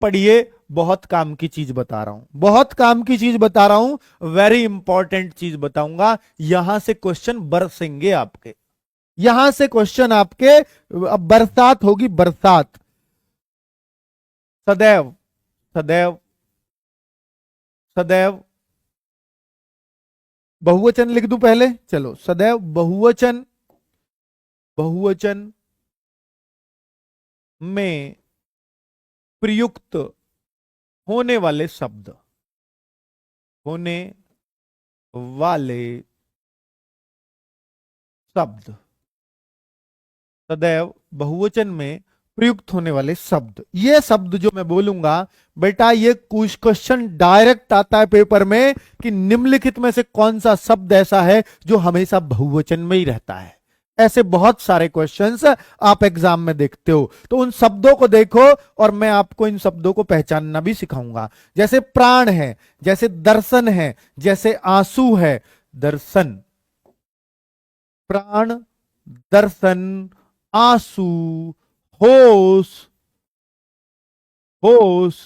पढ़िए, बहुत काम की चीज बता रहा हूं, बहुत काम की चीज बता रहा हूं, वेरी इंपॉर्टेंट चीज बताऊंगा। यहां से क्वेश्चन बरसेंगे आपके, यहां से क्वेश्चन आपके, अब बरसात होगी, बरसात। सदैव, सदैव, सदैव बहुवचन लिख दूं पहले, चलो सदैव बहुवचन, बहुवचन में प्रयुक्त होने वाले शब्द, होने वाले शब्द, सदैव बहुवचन में प्रयुक्त होने वाले शब्द। ये शब्द जो मैं बोलूंगा बेटा, ये कुछ क्वेश्चन डायरेक्ट आता है पेपर में कि निम्नलिखित में से कौन सा शब्द ऐसा है जो हमेशा बहुवचन में ही रहता है। ऐसे बहुत सारे क्वेश्चंस आप एग्जाम में देखते हो, तो उन शब्दों को देखो और मैं आपको इन शब्दों को पहचानना भी सिखाऊंगा। जैसे प्राण है, जैसे दर्शन है, जैसे आंसू है। दर्शन, प्राण, दर्शन, आंसू, होश, होश,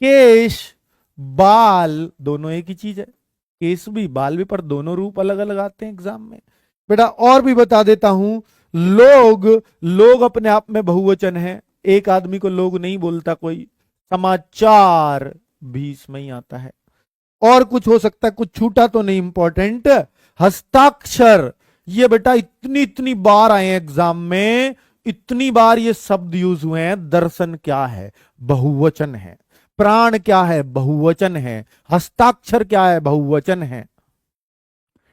केश, बाल, दोनों एक ही चीज है। केस भी बाल भी, पर दोनों रूप अलग अलग आते हैं एग्जाम में बेटा। और भी बता देता हूं, लोग, लोग अपने आप में बहुवचन है, एक आदमी को लोग नहीं बोलता कोई। समाचार भी इसमें ही आता है। और कुछ हो सकता है, कुछ छूटा तो नहीं, इंपॉर्टेंट। हस्ताक्षर, ये बेटा इतनी इतनी बार आए एग्जाम में, इतनी बार ये शब्द यूज हुए हैं। दर्शन क्या है? बहुवचन है। प्राण क्या है? बहुवचन है। हस्ताक्षर क्या है? बहुवचन है।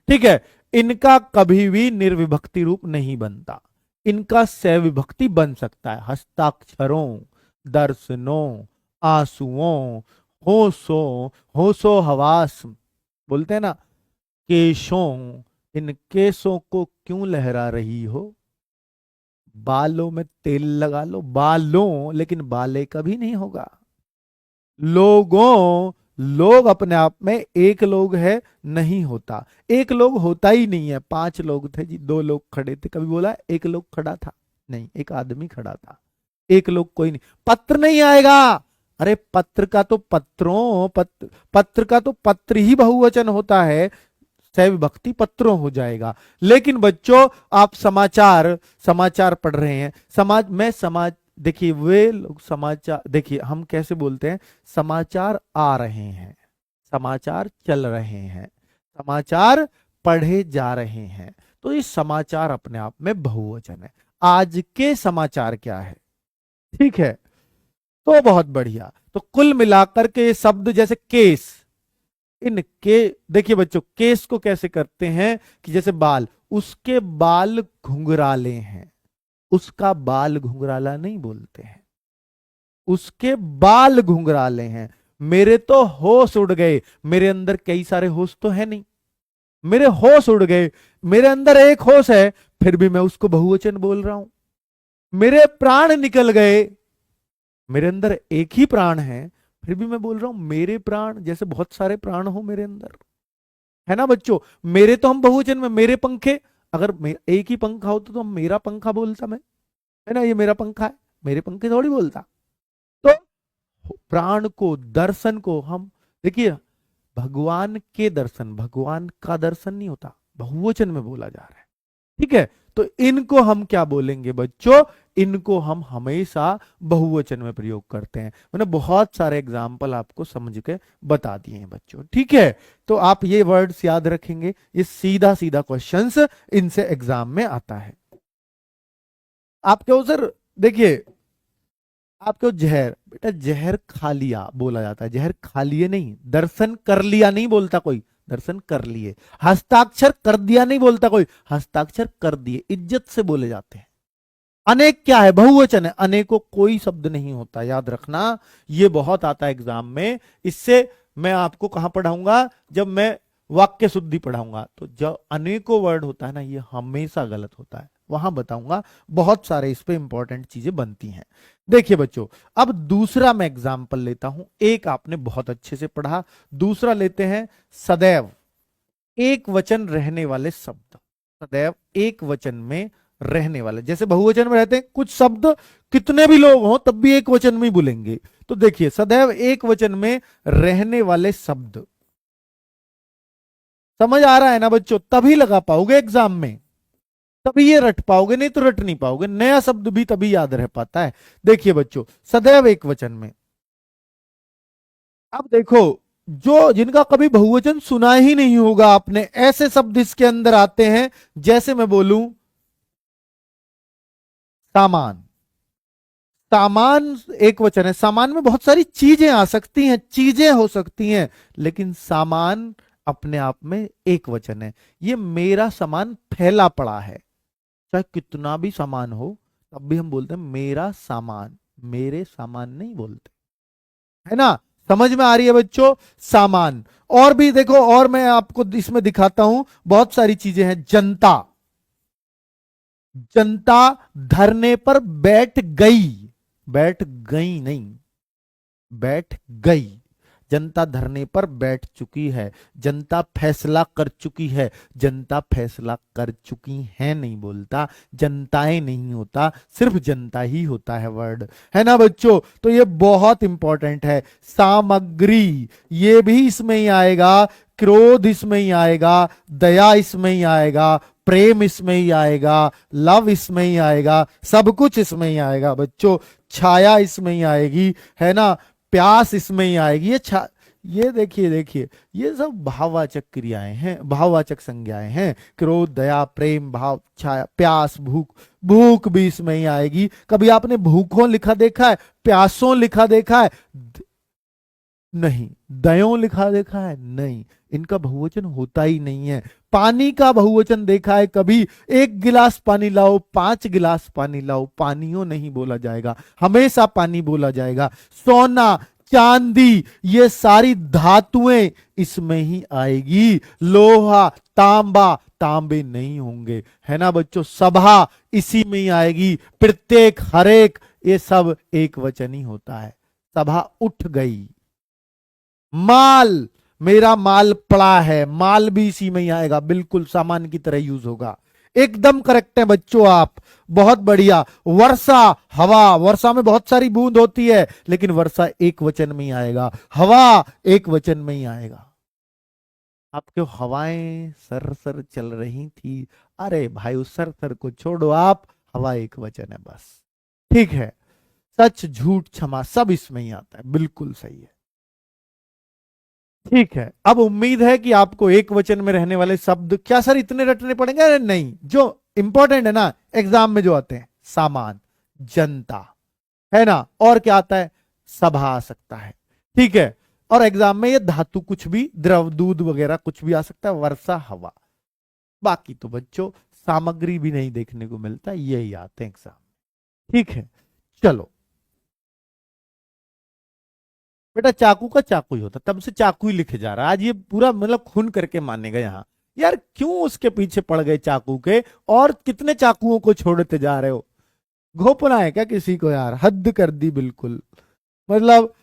ठीक है, इनका कभी भी निर्विभक्ति रूप नहीं बनता, इनका सविभक्ति बन सकता है। हस्ताक्षरों, दर्शनों, आंसुओं, होशों, होशो हवास बोलते हैं ना, केशों, इन केशों को क्यों लहरा रही हो? बालों में तेल लगा लो, बालों, लेकिन बाले कभी नहीं होगा। लोगों, लोग अपने आप में एक लोग है, नहीं होता। एक लोग होता ही नहीं है। 5 लोग थे जी, 2 लोग खड़े थे, कभी बोला एक लोग खड़ा था? नहीं, एक आदमी खड़ा था, एक लोग कोई नहीं। पत्र नहीं आएगा। अरे पत्र का तो पत्रों, पत्र का तो पत्र ही बहुवचन होता है, सविभक्ति पत्रों हो जाएगा। लेकिन बच्चों, आप समाचार, समाचार पढ़ रहे हैं, समाज में, समाज, देखिए वे लोग समाचार, देखिए हम कैसे बोलते हैं, समाचार आ रहे हैं, समाचार चल रहे हैं, समाचार पढ़े जा रहे हैं, तो ये समाचार अपने आप में बहुवचन है। आज के समाचार क्या है? ठीक है, तो बहुत बढ़िया। तो कुल मिलाकर के ये शब्द, जैसे केस, इन के, देखिए बच्चों, केस को कैसे करते हैं कि जैसे बाल, उसके बाल घुंघराले हैं, उसका बाल घुंघराला नहीं बोलते हैं, उसके बाल घुंघराले हैं। मेरे तो होश उड़ गए, मेरे अंदर कई सारे होश तो है नहीं, मेरे होश उड़ गए, मेरे अंदर एक होश है, फिर भी मैं उसको बहुवचन बोल रहा हूं। मेरे प्राण निकल गए, मेरे अंदर एक ही प्राण है, फिर भी मैं बोल रहा हूं मेरे प्राण, जैसे बहुत सारे प्राण हो मेरे अंदर, है ना बच्चों। मेरे तो हम बहुवचन में, मेरे पंखे, अगर एक ही पंखा होता तो हम मेरा पंखा बोलता मैं, है ना, ये मेरा पंखा है, मेरे पंखे थोड़ी बोलता। तो प्राण को, दर्शन को हम, देखिए भगवान के दर्शन, भगवान का दर्शन नहीं होता, बहुवचन में बोला जा रहा है। ठीक है, तो इनको हम क्या बोलेंगे बच्चों? इनको हम हमेशा बहुवचन में प्रयोग करते हैं। मैंने बहुत सारे एग्जाम्पल आपको समझ के बता दिए हैं बच्चों। ठीक है, तो आप ये वर्ड्स याद रखेंगे, ये सीधा सीधा क्वेश्चंस इनसे एग्जाम में आता है। आपके उधर देखिए, आपको जहर, बेटा जहर खा लिया बोला जाता है, जहर खा लिए नहीं। दर्शन कर लिया नहीं बोलता कोई, दर्शन कर लिए। हस्ताक्षर कर दिया नहीं बोलता कोई, हस्ताक्षर कर दिए, इज्जत से बोले जाते हैं। अनेक क्या है? बहुवचन है। अनेकों कोई शब्द नहीं होता, याद रखना, ये बहुत आता है एग्जाम में। इससे मैं आपको कहां पढ़ाऊंगा? जब मैं वाक्य शुद्धि पढ़ाऊंगा, तो जब अनेकों वर्ड होता है ना, ये हमेशा गलत होता है, वहां बताऊंगा। बहुत सारे इस पे इंपॉर्टेंट चीजें बनती हैं। देखिए बच्चों, अब दूसरा मैं एग्जाम्पल लेता हूं। एक आपने बहुत अच्छे से पढ़ा, दूसरा लेते हैं, सदैव एक वचन रहने वाले शब्द। सदैव एक वचन में रहने वाले, जैसे बहुवचन में रहते हैं कुछ शब्द कितने भी लोग हों तब भी एक वचन में ही बोलेंगे। तो देखिए सदैव एक वचन में रहने वाले शब्द, समझ आ रहा है ना बच्चों? तभी लगा पाओगे एग्जाम में, तभी ये रट पाओगे, नहीं तो रट नहीं पाओगे। नया शब्द भी तभी याद रह पाता है। देखिए बच्चों सदैव एक वचन में, अब देखो जो जिनका कभी बहुवचन सुना ही नहीं होगा आपने, ऐसे शब्द इसके अंदर आते हैं। जैसे मैं बोलूं सामान, सामान एक वचन है। सामान में बहुत सारी चीजें आ सकती हैं, चीजें हो सकती हैं, लेकिन सामान अपने आप में एक वचन है। ये मेरा सामान फैला पड़ा है, चाहे कितना भी सामान हो तब भी हम बोलते हैं मेरा सामान, मेरे सामान नहीं बोलते, है ना? समझ में आ रही है बच्चों? सामान। और भी देखो, और मैं आपको इसमें दिखाता हूं, बहुत सारी चीजें हैं। जनता, जनता धरने पर बैठ गई, बैठ गई नहीं, बैठ गई। जनता धरने पर बैठ चुकी है, जनता फैसला कर चुकी है, जनता फैसला कर चुकी है नहीं बोलता, जनताएं नहीं होता, सिर्फ जनता ही होता है वर्ड, है ना बच्चों? तो ये बहुत इंपॉर्टेंट है। सामग्री, ये भी इसमें ही आएगा, क्रोध इसमें ही आएगा, दया इसमें ही आएगा, प्रेम इसमें ही आएगा, लव इसमें ही आएगा, सब कुछ इसमें ही आएगा बच्चों। छाया इसमें ही आएगी, है ना? प्यास इसमें ही आएगी। ये देखिए देखिए, ये सब भाववाचक क्रियाएं हैं, भाववाचक संज्ञाएं हैं। क्रोध, दया, प्रेम, भाव, छाया, प्यास, भूख, भूख भी इसमें ही आएगी। कभी आपने भूखों लिखा देखा है? प्यासों लिखा देखा है? नहीं। दयों लिखा देखा है? नहीं। इनका बहुवचन होता ही नहीं है। पानी का बहुवचन देखा है कभी? एक गिलास पानी लाओ, 5 गिलास पानी लाओ, पानियों नहीं बोला जाएगा, हमेशा पानी बोला जाएगा। सोना, चांदी, ये सारी धातुएं इसमें ही आएगी। लोहा, तांबा, तांबे नहीं होंगे, है ना बच्चों? सभा इसी में ही आएगी। प्रत्येक, हरेक, ये सब एक वचन ही होता है। सभा उठ गई। माल, मेरा माल पड़ा है, माल भी इसी में ही आएगा, बिल्कुल सामान की तरह यूज होगा। एकदम करेक्ट है बच्चों आप, बहुत बढ़िया। वर्षा, हवा, वर्षा में बहुत सारी बूंद होती है, लेकिन वर्षा एक वचन में ही आएगा, हवा एक वचन में ही आएगा। आपके हवाएं सर सर चल रही थी, अरे भाई उस सर सर को छोड़ो आप, हवा एक वचन है बस। ठीक है। सच, झूठ, क्षमा सब इसमें ही आता है, बिल्कुल सही है। ठीक है, अब उम्मीद है कि आपको एक वचन में रहने वाले शब्द, क्या सर इतने रटने पड़ेंगे? अरे नहीं, जो इंपॉर्टेंट है ना एग्जाम में जो आते हैं, सामान, जनता, है ना? और क्या आता है? सभा आ सकता है। ठीक है। और एग्जाम में ये धातु कुछ भी, द्रव, दूध वगैरह कुछ भी आ सकता है, वर्षा, हवा। बाकी तो बच्चों सामग्री भी नहीं देखने को मिलता, यही आते हैं एग्जाम। ठीक है, चलो बेटा, चाकू का चाकू ही होता, तब से चाकू ही लिखे जा रहा है। आज ये पूरा मतलब खून करके मानेगा यहाँ। यार क्यों उसके पीछे पड़ गए चाकू के, और कितने चाकुओं को छोड़ते जा रहे हो? घोपना है क्या किसी को? यार हद कर दी बिल्कुल। मतलब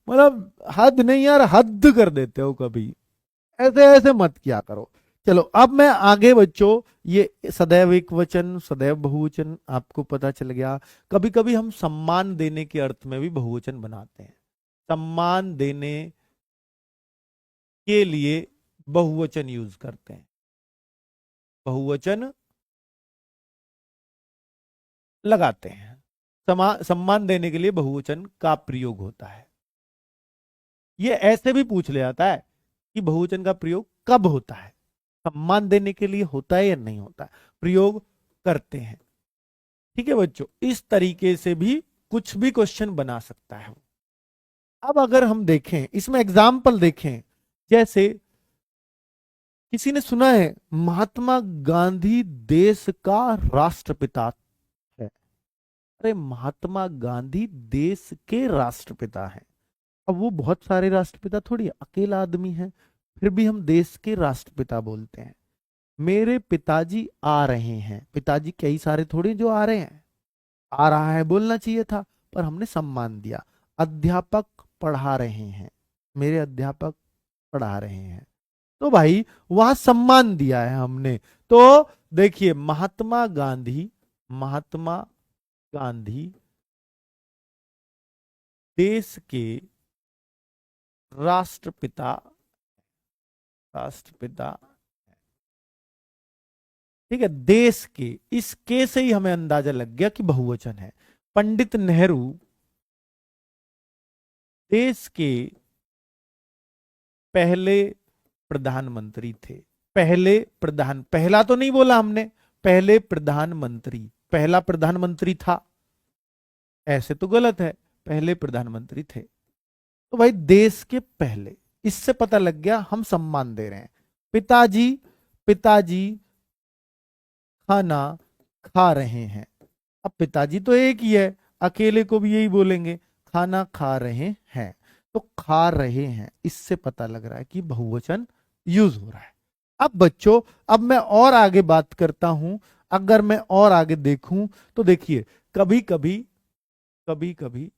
मतलब हद नहीं यार, हद कर देते हो कभी। ऐसे ऐसे मत किया करो। चलो अब मैं आगे बच्चों, ये सदैव एक वचन, सदैव बहुवचन आपको पता चल गया। कभी कभी हम सम्मान देने के अर्थ में भी बहुवचन बनाते हैं। सम्मान देने के लिए बहुवचन यूज करते हैं, बहुवचन लगाते हैं। सम्मान देने के लिए बहुवचन का प्रयोग होता है। ये ऐसे भी पूछ ले जाता है कि बहुवचन का प्रयोग कब होता है, सम्मान देने के लिए होता है या नहीं होता है, प्रयोग करते हैं। ठीक है बच्चों, इस तरीके से भी कुछ भी क्वेश्चन बना सकता है। अब अगर हम देखें इसमें एग्जाम्पल देखें, जैसे किसी ने सुना है महात्मा गांधी देश का राष्ट्रपिता है। अरे महात्मा गांधी देश के राष्ट्रपिता हैं। अब वो बहुत सारे राष्ट्रपिता थोड़ी, अकेला आदमी है, फिर भी हम देश के राष्ट्रपिता बोलते हैं। मेरे पिताजी आ रहे हैं, पिताजी कई सारे थोड़ी जो आ रहे हैं, आ रहा है बोलना चाहिए था, पर हमने सम्मान दिया। अध्यापक पढ़ा रहे हैं, मेरे अध्यापक पढ़ा रहे हैं, तो भाई वहां सम्मान दिया है हमने। तो देखिए महात्मा गांधी महात्मा गांधी देश के राष्ट्रपिता, राष्ट्रपिता, ठीक है, देश के, इस के से ही हमें अंदाजा लग गया कि बहुवचन है। पंडित नेहरू देश के पहले प्रधानमंत्री थे। पहले प्रधान, पहला तो नहीं बोला हमने, पहले प्रधानमंत्री, पहला प्रधानमंत्री था, ऐसे तो गलत है, पहले प्रधानमंत्री थे। तो भाई देश के पहले, इससे पता लग गया हम सम्मान दे रहे हैं। पिताजी, पिताजी खाना खा रहे हैं। अब पिताजी तो एक ही है, अकेले को भी यही बोलेंगे, खाना खा रहे हैं। तो खा रहे हैं, इससे पता लग रहा है कि बहुवचन यूज हो रहा है। अब बच्चों, अब मैं और आगे बात करता हूं। अगर मैं और आगे देखूं तो देखिए, कभी कभी, कभी कभी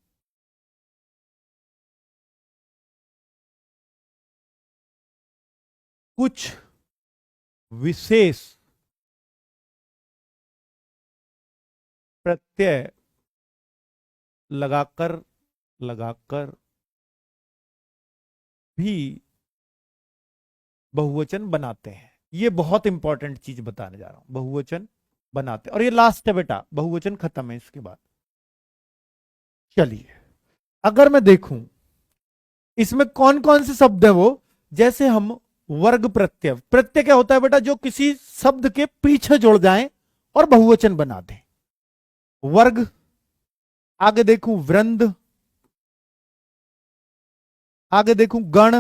कुछ विशेष प्रत्यय लगाकर लगाकर भी बहुवचन बनाते हैं। ये बहुत इंपॉर्टेंट चीज बताने जा रहा हूं, बहुवचन बनाते हैं। और ये लास्ट है बेटा, बहुवचन खत्म है इसके बाद। चलिए, अगर मैं देखूं इसमें कौन कौन से शब्द है, वो जैसे हम वर्ग प्रत्यय, प्रत्यय क्या होता है बेटा, जो किसी शब्द के पीछे जुड़ जाएं और बहुवचन बना दें। वर्ग, आगे देखूं वृंद, आगे देखूं गण,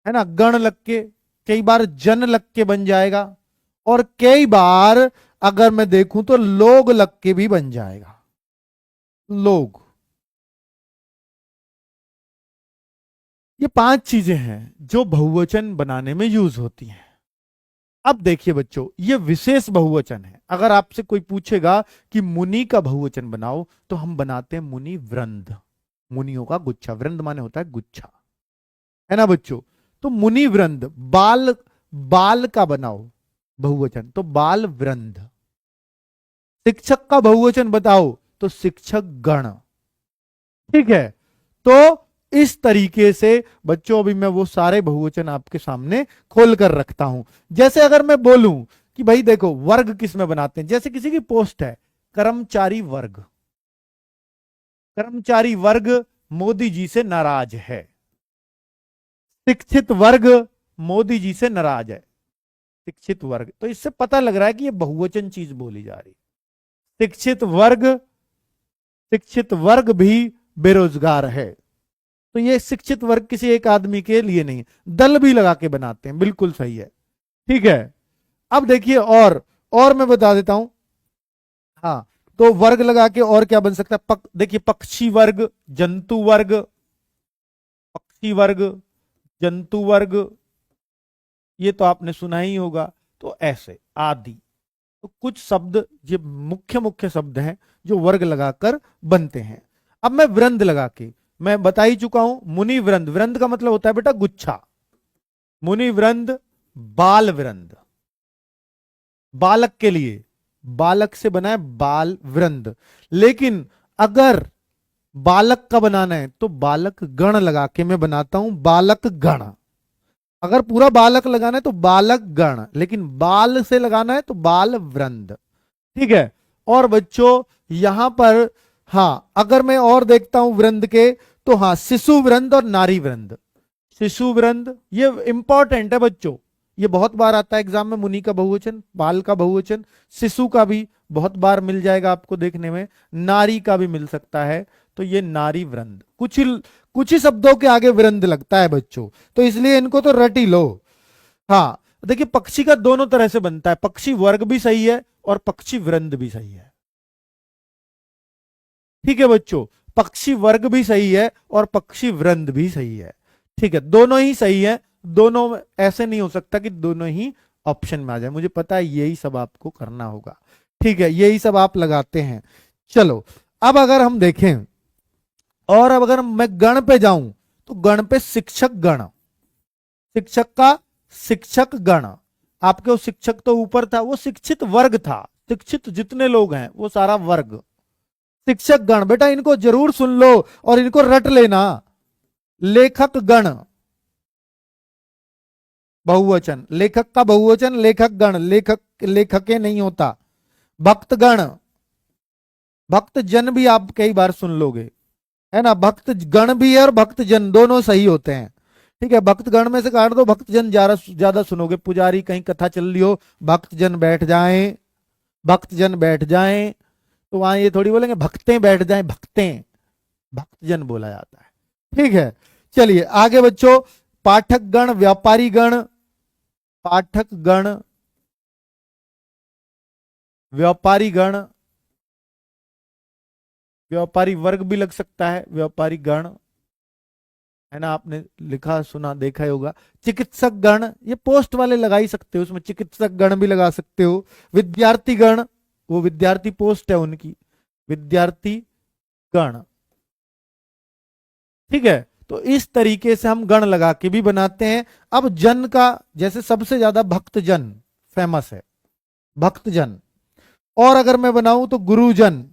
है ना, गण लग के, कई बार जन लग के बन जाएगा, और कई बार अगर मैं देखूं तो लोग लग के भी बन जाएगा, लोग। ये 5 चीजें हैं जो बहुवचन बनाने में यूज होती हैं। अब देखिए बच्चों, ये विशेष बहुवचन है। अगर आपसे कोई पूछेगा कि मुनि का बहुवचन बनाओ, तो हम बनाते हैं मुनि वृंद, मुनियों का गुच्छा, वृंद माने होता है गुच्छा, है ना बच्चों। तो मुनि वृंद। बाल, बाल का बनाओ बहुवचन, तो बाल वृंद। शिक्षक का बहुवचन बताओ, तो शिक्षक गण। ठीक है, तो इस तरीके से बच्चों अभी मैं वो सारे बहुवचन आपके सामने खोल कर रखता हूं। जैसे अगर मैं बोलूं कि भाई देखो वर्ग किस में बनाते हैं, जैसे किसी की पोस्ट है कर्मचारी वर्ग, कर्मचारी वर्ग मोदी जी से नाराज है, शिक्षित वर्ग मोदी जी से नाराज है, शिक्षित वर्ग। तो इससे पता लग रहा है कि ये बहुवचन चीज बोली जा रही। शिक्षित वर्ग, शिक्षित वर्ग भी बेरोजगार है, तो ये शिक्षित वर्ग किसी एक आदमी के लिए नहीं, दल भी लगा के बनाते हैं, बिल्कुल सही है। ठीक है, अब देखिए और मैं बता देता हूं। हाँ, तो वर्ग लगा के और क्या बन सकता है, देखिए पक्षी वर्ग, जंतु वर्ग, पक्षी वर्ग, जंतु वर्ग, ये तो आपने सुना ही होगा। तो ऐसे आदि, तो कुछ शब्द ये मुख्य मुख्य शब्द हैं जो वर्ग लगाकर बनते हैं। अब मैं वृंद लगा के, मैं बता ही चुका हूं, मुनि वृंद, वृंद का मतलब होता है बेटा गुच्छा, मुनि वृंद, बाल वृंद, बालक के लिए, बालक से बना है बाल वृंद। लेकिन अगर बालक का बनाना है तो बालक गण लगा के मैं बनाता हूं बालक गण। अगर पूरा बालक लगाना है तो बालक गण, लेकिन बाल से लगाना है तो बाल वृंद। ठीक है, और बच्चों यहां पर, हाँ अगर मैं और देखता हूं वृंद के, तो हाँ शिशु वृंद और नारी वृंद। शिशु वृंद ये इंपॉर्टेंट है बच्चों, ये बहुत बार आता है एग्जाम में, मुनि का बहुवचन, बाल का बहुवचन, शिशु का भी बहुत बार मिल जाएगा आपको देखने में, नारी का भी मिल सकता है। तो ये नारी वृंद, कुछ ही शब्दों के आगे वृंद लगता है बच्चों, तो इसलिए इनको तो रट ही लो। हाँ देखिए, पक्षी का दोनों तरह से बनता है, पक्षी वर्ग भी सही है और पक्षी वृंद भी सही है। ठीक है बच्चों, पक्षी वर्ग भी सही है और पक्षी वृंद भी सही है। ठीक है, दोनों ही सही है, दोनों ऐसे नहीं हो सकता कि दोनों ही ऑप्शन में आ जाए, मुझे पता है यही सब आपको करना होगा। ठीक है, यही सब आप लगाते हैं। चलो अब अगर हम देखें, और अब अगर मैं गण पे जाऊं, तो गण पे शिक्षक गण, शिक्षक का शिक्षक गण, आपके वो शिक्षक तो ऊपर था, वो शिक्षित वर्ग था, शिक्षित जितने लोग हैं वो सारा वर्ग। शिक्षक गण, बेटा इनको जरूर सुन लो और इनको रट लेना। लेखक गण बहुवचन, लेखक का बहुवचन लेखक गण, लेखक लेखके नहीं होता। भक्तगण, भक्त जन भी आप कई बार सुन लोगे, है ना। भक्त गण भी है और भक्त जन दोनों सही होते हैं। ठीक है, भक्त गण में से काट दो, भक्त जन ज्यादा सुनोगे। पुजारी कहीं कथा चल रही हो, भक्त जन बैठ जाएं, भक्त जन बैठ जाएं, तो वहां ये थोड़ी बोलेंगे भक्तें बैठ जाएं, भक्तें, भक्त जन बोला जाता है। ठीक है, चलिए आगे बच्चों। पाठक गण, व्यापारी गण, पाठक गण, व्यापारी गण, व्यापारी वर्ग भी लग सकता है, व्यापारी गण, है ना। आपने लिखा सुना देखा ही होगा। चिकित्सक गण, ये पोस्ट वाले लगा ही सकते हो, उसमें चिकित्सक गण भी लगा सकते हो। विद्यार्थी गण, वो विद्यार्थी पोस्ट है उनकी, विद्यार्थी गण। ठीक है, तो इस तरीके से हम गण लगा के भी बनाते हैं। अब जन का, जैसे सबसे ज्यादा भक्तजन फेमस है, भक्तजन। और अगर मैं बनाऊं तो गुरुजन,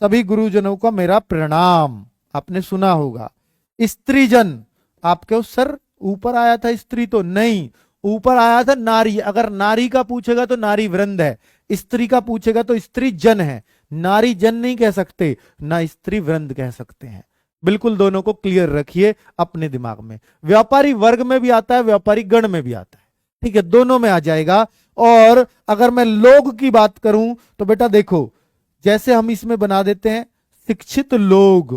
सभी गुरुजनों का मेरा प्रणाम, आपने सुना होगा। स्त्रीजन, आपके सर ऊपर आया था स्त्री तो नहीं, ऊपर आया था नारी। अगर नारी का पूछेगा तो नारी वृंद है, स्त्री का पूछेगा तो स्त्री जन है। नारी जन नहीं कह सकते, ना स्त्री वृंद कह सकते हैं। बिल्कुल दोनों को क्लियर रखिए अपने दिमाग में। व्यापारी वर्ग में भी आता है, व्यापारी गण में भी आता है। ठीक है, दोनों में आ जाएगा। और अगर मैं लोग की बात करूं तो बेटा देखो, जैसे हम इसमें बना देते हैं शिक्षित लोग,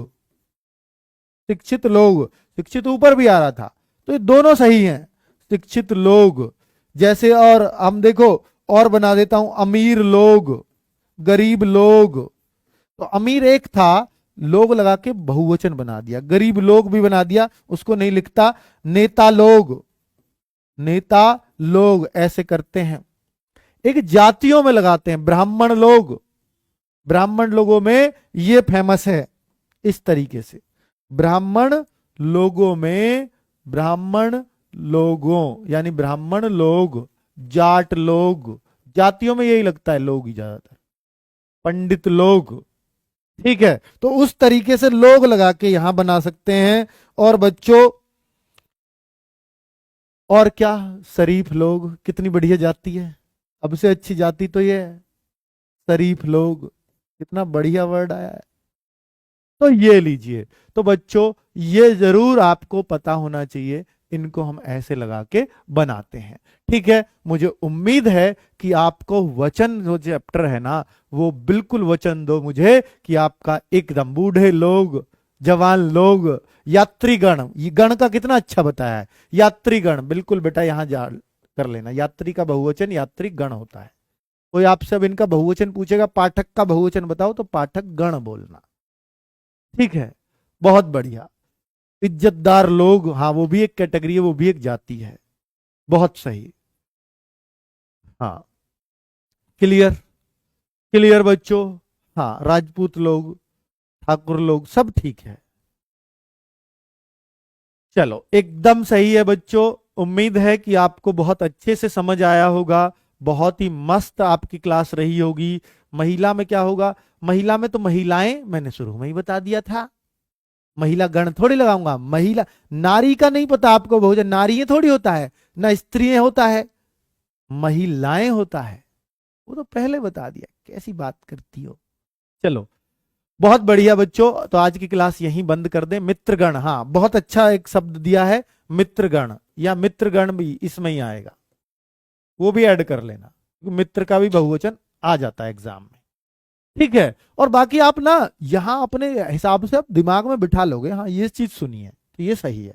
शिक्षित लोग, शिक्षित ऊपर भी आ रहा था, तो ये दोनों सही हैं, शिक्षित लोग। जैसे और हम देखो, और बना देता हूं अमीर लोग, गरीब लोग। तो अमीर एक था, लोग लगा के बहुवचन बना दिया, गरीब लोग भी बना दिया, उसको नहीं लिखता। नेता लोग, नेता लोग ऐसे करते हैं। एक जातियों में लगाते हैं, ब्राह्मण लोग, ब्राह्मण लोगों में ये फेमस है इस तरीके से। ब्राह्मण लोगों में, ब्राह्मण लोगों यानी ब्राह्मण लोग, जाट लोग, जातियों में यही लगता है लोग ही ज्यादातर, पंडित लोग। ठीक है, तो उस तरीके से लोग लगा के यहां बना सकते हैं। और बच्चों और क्या, शरीफ लोग, कितनी बढ़िया जाति है, अब से अच्छी जाति तो ये है, शरीफ लोग, कितना बढ़िया वर्ड आया है। तो ये लीजिए, तो बच्चों ये जरूर आपको पता होना चाहिए, इनको हम ऐसे लगा के बनाते हैं। ठीक है, मुझे उम्मीद है कि आपको वचन जो चैप्टर है ना, वो बिल्कुल वचन दो मुझे कि आपका एकदम बूढ़े लोग, जवान लोग, यात्रीगण, ये गण का कितना अच्छा बताया है, यात्रीगण, बिल्कुल बेटा यहां जा कर लेना। यात्री का बहुवचन यात्री गण होता है। कोई आपसे अब इनका बहुवचन पूछेगा, पाठक का बहुवचन बताओ, तो पाठक गण बोलना। ठीक है, बहुत बढ़िया। इज्जतदार लोग, हाँ वो भी एक कैटेगरी है, वो भी एक जाति है, बहुत सही। हाँ, क्लियर, क्लियर बच्चों। हाँ, राजपूत लोग, ठाकुर लोग, सब ठीक है। चलो एकदम सही है बच्चों। उम्मीद है कि आपको बहुत अच्छे से समझ आया होगा, बहुत ही मस्त आपकी क्लास रही होगी। महिला में क्या होगा, महिला में तो महिलाएं मैंने शुरू में ही बता दिया था, महिला गण थोड़ी लगाऊंगा। महिला, नारी का नहीं पता आपको, बहुवचन नारी थोड़ी होता है, ना स्त्रियां होता है, महिलाएं होता है, वो तो पहले बता दिया, कैसी बात करती हो। चलो बहुत बढ़िया बच्चों, तो आज की क्लास यहीं बंद कर दें। मित्रगण, हाँ बहुत अच्छा एक शब्द दिया है मित्रगण, या मित्रगण भी इसमें ही आएगा, वो भी ऐड कर लेना, मित्र का भी बहुवचन आ जाता है एग्जाम में। ठीक है, और बाकी आप ना यहां अपने हिसाब से आप दिमाग में बिठा लोगे, हाँ ये चीज सुनिए तो ये सही है।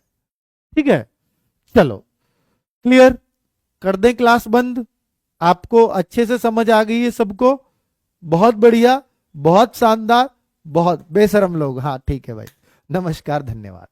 ठीक है, चलो क्लियर, कर दें क्लास बंद। आपको अच्छे से समझ आ गई है सबको, बहुत बढ़िया, बहुत शानदार, बहुत बेशरम लोग। हाँ ठीक है भाई, नमस्कार, धन्यवाद।